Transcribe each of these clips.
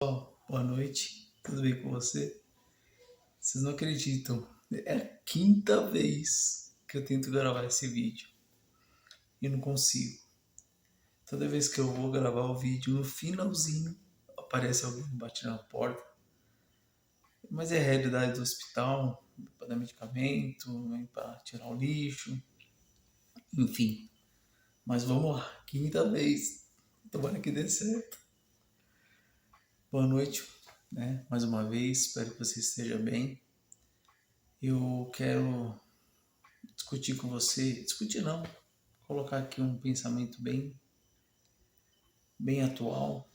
Boa noite, tudo bem com você? Vocês não acreditam, é a quinta vez que eu tento gravar esse vídeo e não consigo. Toda vez que eu vou gravar o vídeo, no finalzinho aparece alguém batendo na porta. Mas é a realidade do hospital, para dar medicamento, para tirar o lixo, enfim. Mas vamos lá, quinta vez, tomara que dê certo. Boa noite, né? Mais uma vez, espero que você esteja bem. Eu quero discutir com você, discutir não, colocar aqui um pensamento bem atual,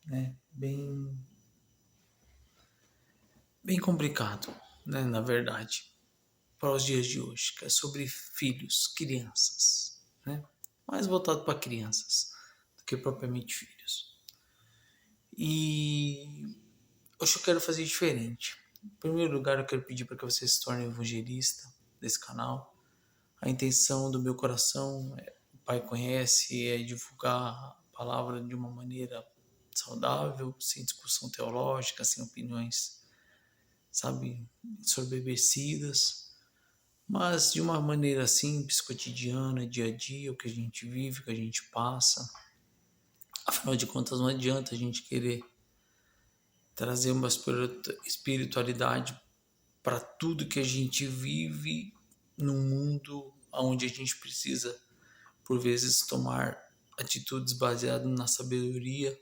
né? Bem complicado, né? Na verdade, para os dias de hoje, que é sobre filhos, crianças, né? Mais voltado para crianças do que propriamente filhos. E hoje eu quero fazer diferente. Em primeiro lugar, eu quero pedir para que você se torne evangelista desse canal. A intenção do meu coração, o Pai conhece, é divulgar a palavra de uma maneira saudável, sem discussão teológica, sem opiniões, sabe, soberbecidas, mas de uma maneira simples, cotidiana, dia a dia, o que a gente vive, o que a gente passa. Afinal de contas, não adianta a gente querer trazer uma espiritualidade para tudo que a gente vive num mundo onde a gente precisa por vezes tomar atitudes baseadas na sabedoria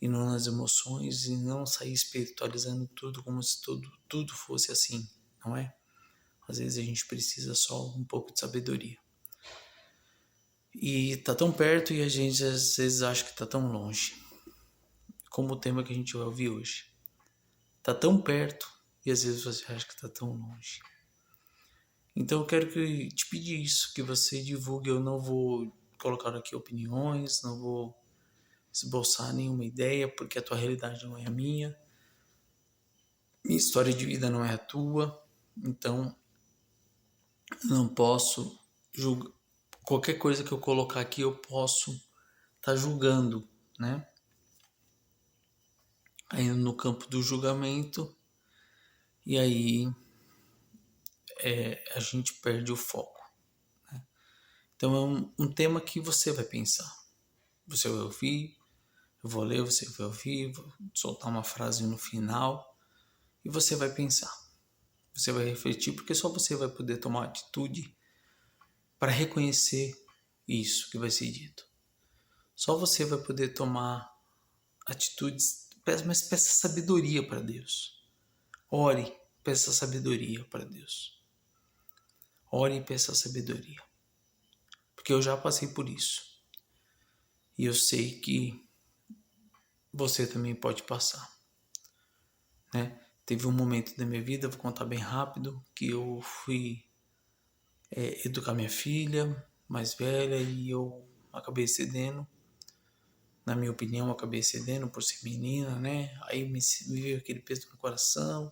e não nas emoções, e não sair espiritualizando tudo como se tudo fosse assim, não é? Às vezes a gente precisa só um pouco de sabedoria. E tá tão perto e a gente às vezes acha que tá tão longe, como o tema que a gente vai ouvir hoje. Tá tão perto e às vezes você acha que tá tão longe. Então eu quero te pedir isso, que você divulgue. Eu não vou colocar aqui opiniões, não vou esboçar nenhuma ideia, porque a tua realidade não é a minha história de vida não é a tua, então não posso julgar. Qualquer coisa que eu colocar aqui eu posso estar julgando, né? Aí no campo do julgamento, e aí a gente perde o foco. Então é um tema que você vai pensar, você vai ouvir, eu vou ler, você vai ouvir, vou soltar uma frase no final e você vai pensar. Você vai refletir, porque só você vai poder tomar atitude para reconhecer isso que vai ser dito. Só você vai poder tomar atitudes, mas peça sabedoria para Deus. Ore, peça sabedoria para Deus. Ore e peça sabedoria. Porque eu já passei por isso. E eu sei que você também pode passar, né? Teve um momento da minha vida, vou contar bem rápido, que eu fui educar minha filha mais velha e eu acabei cedendo. Na minha opinião, eu acabei cedendo por ser menina, né? Aí me veio aquele peso no coração.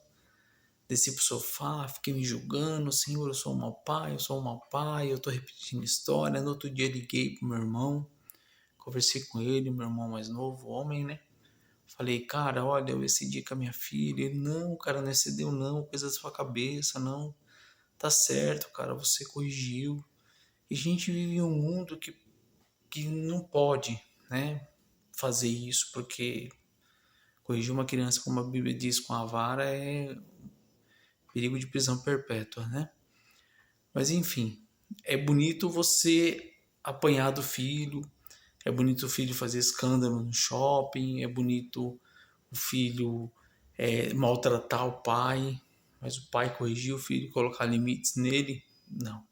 Desci pro sofá, fiquei me julgando. Senhor, eu sou um mau pai, eu sou um mau pai. Eu tô repetindo história. No outro dia liguei pro meu irmão. Conversei com ele, meu irmão mais novo, homem, né? Falei, cara, olha, eu decidi com a minha filha. Ele, não, cara, não excedeu não. Coisa da sua cabeça, não. Tá certo, cara, você corrigiu. E a gente vive em um mundo que não pode, né? Fazer isso, porque corrigir uma criança, como a Bíblia diz, com a vara é perigo de prisão perpétua, né? Mas enfim, é bonito você apanhar do filho, é bonito o filho fazer escândalo no shopping, é bonito o filho maltratar o pai, mas o pai corrigir o filho e colocar limites nele, não,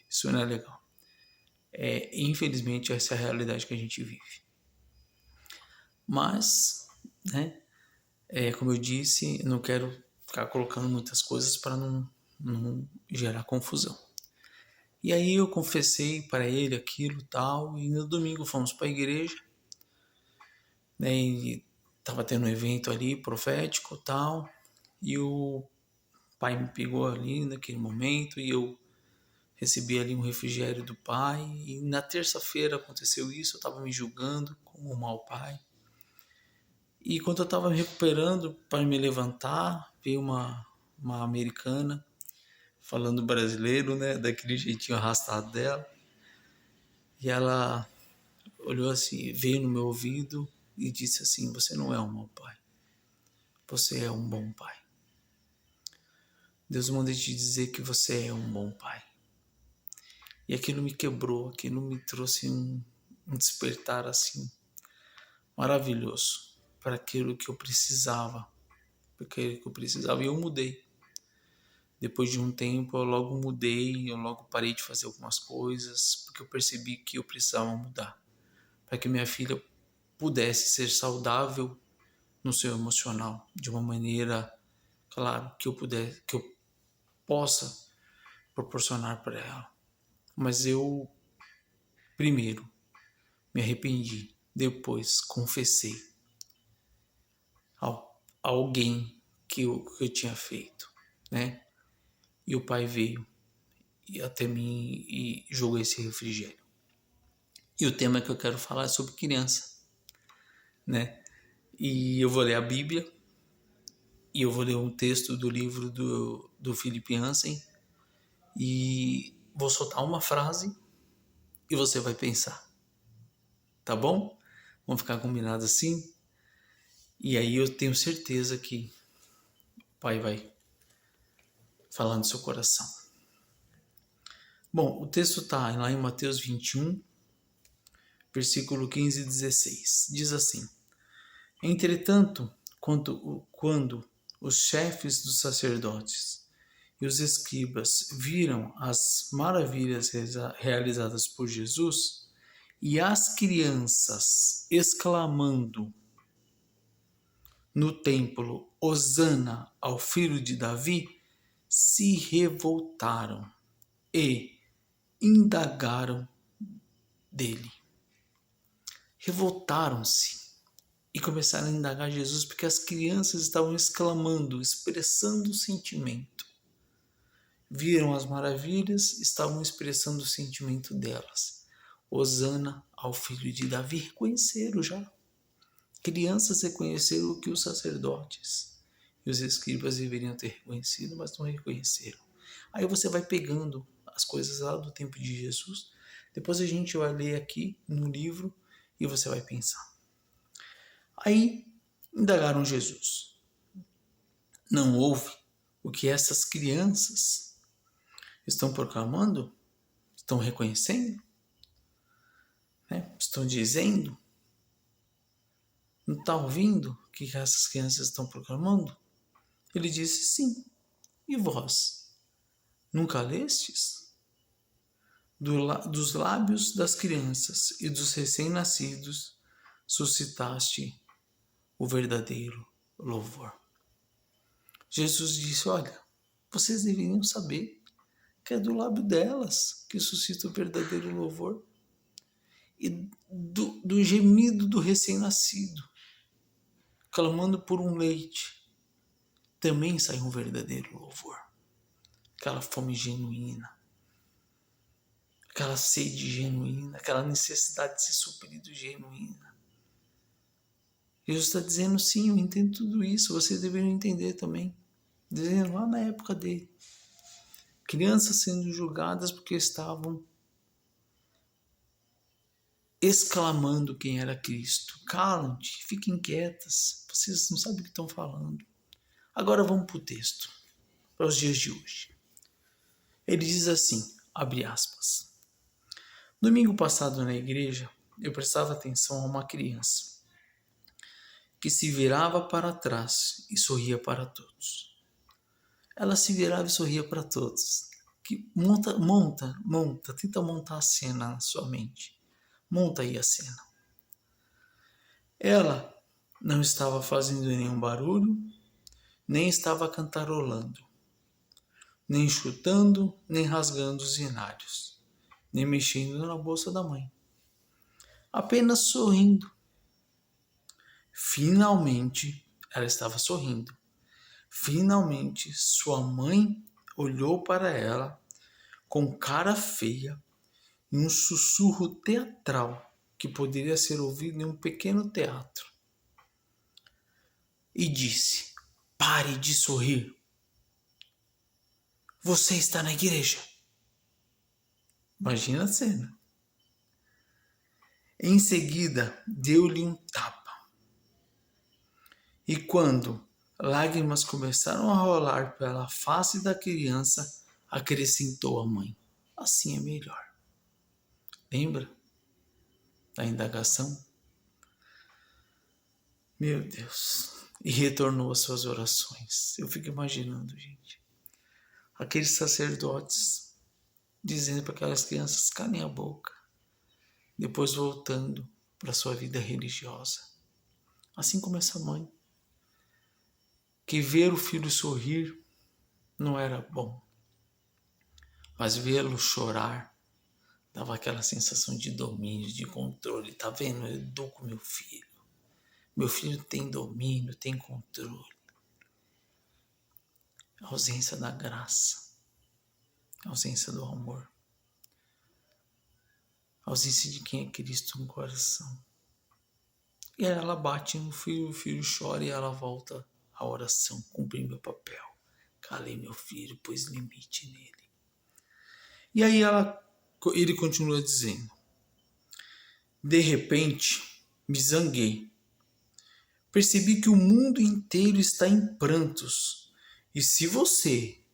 isso não é legal. Infelizmente, essa é a realidade que a gente vive. Mas, né, como eu disse, não quero ficar colocando muitas coisas para não gerar confusão. E aí eu confessei para ele aquilo tal, e no domingo fomos para a igreja, né, e estava tendo um evento ali profético tal, e o pai me pegou ali naquele momento e eu recebi ali um refrigério do pai, e na terça-feira aconteceu isso, eu estava me julgando como um mau pai, E quando eu estava me recuperando para me levantar, veio uma americana falando brasileiro, né? Daquele jeitinho arrastado dela. E ela olhou assim, veio no meu ouvido e disse assim: "Você não é um mau pai. Você é um bom pai. Deus manda te dizer que você é um bom pai." E aquilo me quebrou, aquilo me trouxe um despertar assim maravilhoso para aquilo que eu precisava, porque eu precisava e eu mudei. Depois de um tempo eu logo mudei, eu logo parei de fazer algumas coisas, porque eu percebi que eu precisava mudar, para que minha filha pudesse ser saudável no seu emocional, de uma maneira, claro, que eu possa proporcionar para ela. Mas eu primeiro me arrependi, depois confessei a alguém que eu tinha feito, né? E o pai veio até mim e jogou esse refrigério. E o tema que eu quero falar é sobre criança, né? E eu vou ler a Bíblia e eu vou ler um texto do livro do Philip Yancey e vou soltar uma frase e você vai pensar, tá bom? Vamos ficar combinado assim? E aí eu tenho certeza que o pai vai falar no seu coração. Bom, o texto está lá em Mateus 21, versículo 15 e 16. Diz assim: Entretanto, quando os chefes dos sacerdotes e os escribas viram as maravilhas realizadas por Jesus e as crianças exclamando no templo: Hosana ao filho de Davi, se revoltaram e indagaram dele. Revoltaram-se e começaram a indagar Jesus porque as crianças estavam exclamando, expressando o sentimento. Viram as maravilhas, estavam expressando o sentimento delas. Hosana ao filho de Davi, reconheceram já. Crianças reconheceram o que os sacerdotes e os escribas deveriam ter reconhecido, mas não reconheceram. Aí você vai pegando as coisas lá do tempo de Jesus, depois a gente vai ler aqui no livro e você vai pensar. Aí indagaram Jesus: Não ouve o que essas crianças estão proclamando? Estão reconhecendo? Né? Estão dizendo? Não está ouvindo o que essas crianças estão proclamando? Ele disse: Sim. E vós? Nunca lestes? Dos lábios das crianças e dos recém-nascidos suscitaste o verdadeiro louvor. Jesus disse: Olha, vocês deveriam saber que é do lábio delas que suscita o verdadeiro louvor. E do gemido do recém-nascido, clamando por um leite, também sai um verdadeiro louvor. Aquela fome genuína, aquela sede genuína, aquela necessidade de ser suprido genuína. Jesus está dizendo: sim, eu entendo tudo isso, vocês deveriam entender também. Dizendo lá na época dele. Crianças sendo julgadas porque estavam exclamando quem era Cristo. Calam-te, fiquem quietas, vocês não sabem o que estão falando. Agora vamos para o texto, para os dias de hoje. Ele diz assim, abre aspas: Domingo passado na igreja, eu prestava atenção a uma criança que se virava para trás e sorria para todos. Ela se virava e sorria para todos. Que tenta montar a cena na sua mente. Monta aí a cena. Ela não estava fazendo nenhum barulho, nem estava cantarolando, nem chutando, nem rasgando os inários, nem mexendo na bolsa da mãe. Apenas sorrindo. Finalmente, ela estava sorrindo. Finalmente, sua mãe olhou para ela com cara feia e um sussurro teatral que poderia ser ouvido em um pequeno teatro. e disse: pare de sorrir. Você está na igreja. Imagina a cena. Em seguida, deu-lhe um tapa. E quando lágrimas começaram a rolar pela face da criança, acrescentou a mãe: assim é melhor. Lembra da indagação? Meu Deus. E retornou às suas orações. Eu fico imaginando, gente, aqueles sacerdotes dizendo para aquelas crianças: calem a boca. Depois voltando para sua vida religiosa. Assim como essa mãe, que ver o filho sorrir não era bom, mas vê-lo chorar dava aquela sensação de domínio, de controle. Tá vendo? Eu educo meu filho. Meu filho tem domínio, tem controle. A ausência da graça, a ausência do amor, a ausência de quem é Cristo no coração. E aí ela bate no filho, o filho chora e ela volta à oração. Cumpri meu papel. Calei meu filho, pus limite nele. E aí ele continua dizendo: de repente, me zanguei. Percebi que o mundo inteiro está em prantos. E se você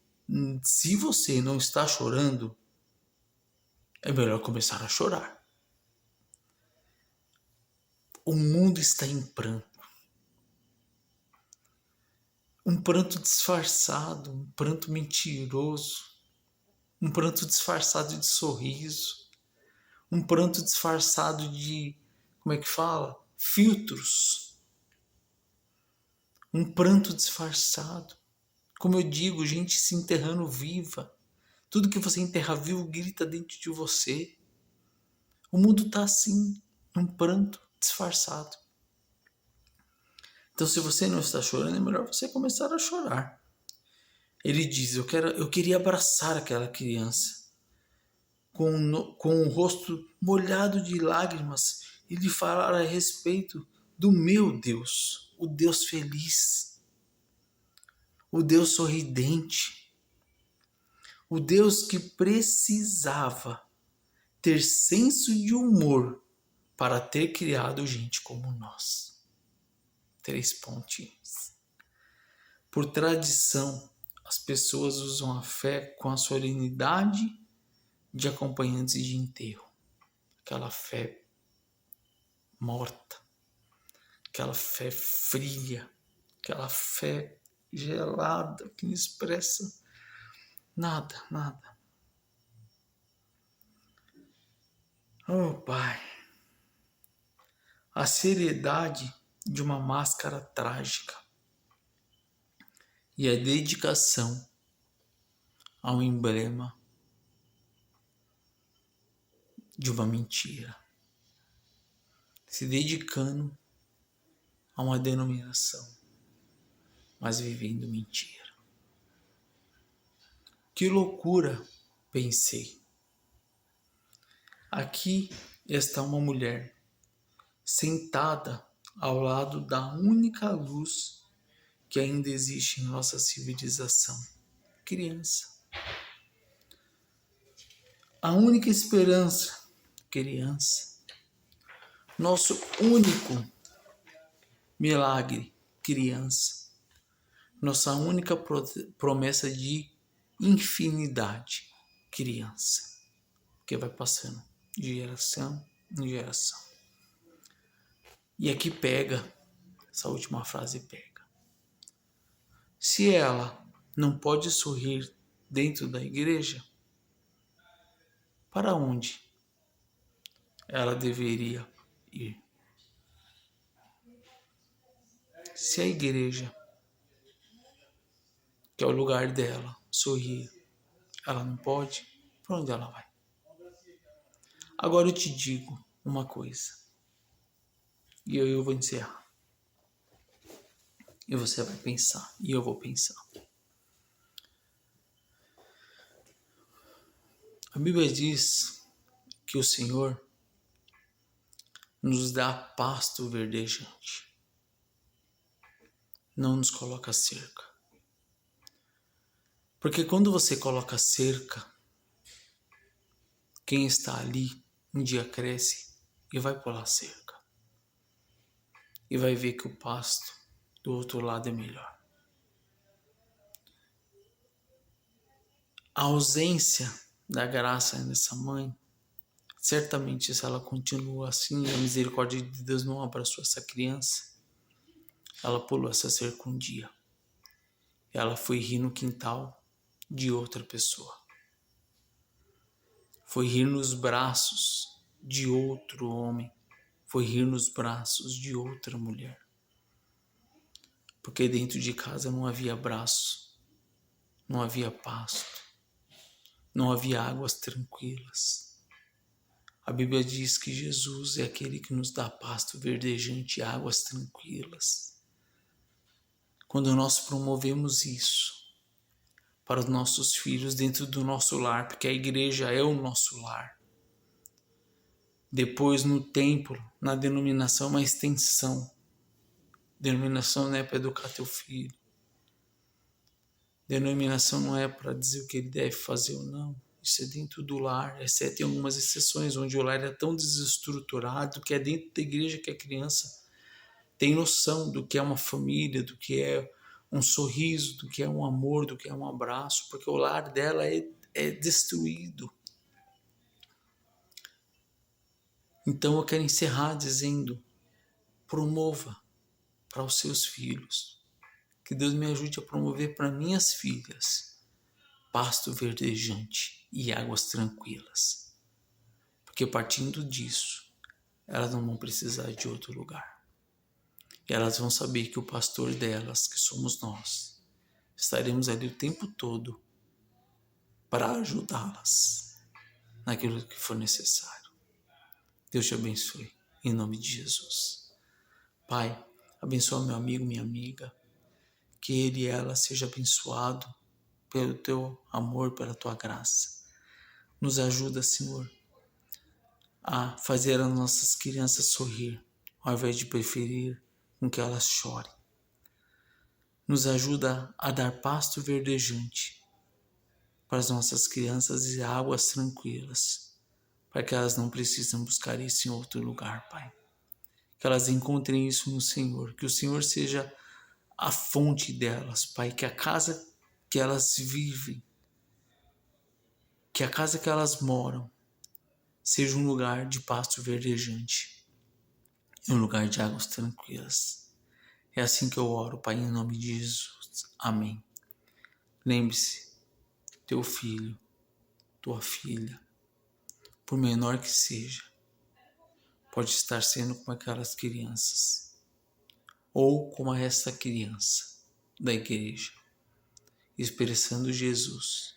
não está chorando, é melhor começar a chorar. O mundo está em pranto. Um pranto disfarçado, um pranto mentiroso, um pranto disfarçado de sorriso, um pranto disfarçado de, como é que fala? Filtros. Um pranto disfarçado. Como eu digo, gente se enterrando viva. Tudo que você enterra vivo grita dentro de você. O mundo está assim, num pranto disfarçado. Então, se você não está chorando, é melhor você começar a chorar. Ele diz: eu queria abraçar aquela criança com o rosto molhado de lágrimas e lhe falar a respeito do meu Deus, o Deus feliz, o Deus sorridente, o Deus que precisava ter senso de humor para ter criado gente como nós. 3 pontinhos. Por tradição, as pessoas usam a fé com a solenidade de acompanhantes de enterro. Aquela fé morta, aquela fé fria, aquela fé gelada que não expressa nada, nada. Oh, Pai, a seriedade de uma máscara trágica e a dedicação ao emblema de uma mentira, se dedicando a uma denominação, mas vivendo mentira. Que loucura, pensei. Aqui está uma mulher sentada ao lado da única luz que ainda existe em nossa civilização: criança. A única esperança: criança. Nosso único milagre: criança. Nossa única promessa de infinidade: criança. Que vai passando de geração em geração. E aqui pega, essa última frase pega. Se ela não pode sorrir dentro da igreja, para onde ela deveria ir? Se a igreja, que é o lugar dela, sorrir, ela não pode, para onde ela vai? Agora eu te digo uma coisa, e eu vou encerrar. E você vai pensar, e eu vou pensar. A Bíblia diz que o Senhor nos dá pasto verdejante. não nos coloca cerca. Porque quando você coloca cerca, quem está ali um dia cresce e vai pular cerca. E vai ver que o pasto do outro lado é melhor. A ausência da graça dessa mãe, certamente se ela continua assim, a misericórdia de Deus não abraçou essa criança, ela pulou essa cerca um dia. Ela foi rir no quintal de outra pessoa. Foi rir nos braços de outro homem. Foi rir nos braços de outra mulher. Porque dentro de casa não havia abraço, não havia pasto, não havia águas tranquilas. A Bíblia diz que Jesus é aquele que nos dá pasto verdejante e águas tranquilas. Quando nós promovemos isso para os nossos filhos dentro do nosso lar, porque a igreja é o nosso lar. Depois no templo, na denominação, uma extensão. Denominação não é para educar teu filho. Denominação não é para dizer o que ele deve fazer ou não. Isso é dentro do lar, exceto em algumas exceções, onde o lar é tão desestruturado que é dentro da igreja que a criança tem noção do que é uma família, do que é um sorriso, do que é um amor, do que é um abraço, porque o lar dela é destruído. Então eu quero encerrar dizendo, promova para os seus filhos. Que Deus me ajude a promover para minhas filhas pasto verdejante e águas tranquilas. Porque partindo disso, elas não vão precisar de outro lugar. E elas vão saber que o pastor delas, que somos nós, estaremos ali o tempo todo para ajudá-las naquilo que for necessário. Deus te abençoe, em nome de Jesus. Pai, abençoa meu amigo, minha amiga, que ele e ela seja abençoado pelo teu amor, pela tua graça. Nos ajuda, Senhor, a fazer as nossas crianças sorrir, ao invés de preferir com que elas chorem. Nos ajuda a dar pasto verdejante para as nossas crianças e águas tranquilas, para que elas não precisem buscar isso em outro lugar, Pai. Que elas encontrem isso no Senhor, que o Senhor seja a fonte delas, Pai, que a casa que elas vivem, que a casa que elas moram, seja um lugar de pasto verdejante e um lugar de águas tranquilas. É assim que eu oro, Pai, em nome de Jesus. Amém. Lembre-se, teu filho, tua filha, por menor que seja, pode estar sendo como aquelas crianças, ou como essa criança da igreja, expressando Jesus,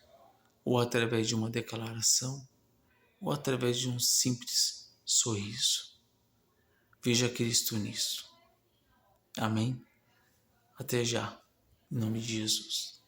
ou através de uma declaração, ou através de um simples sorriso. Veja Cristo nisso. Amém? Até já, em nome de Jesus.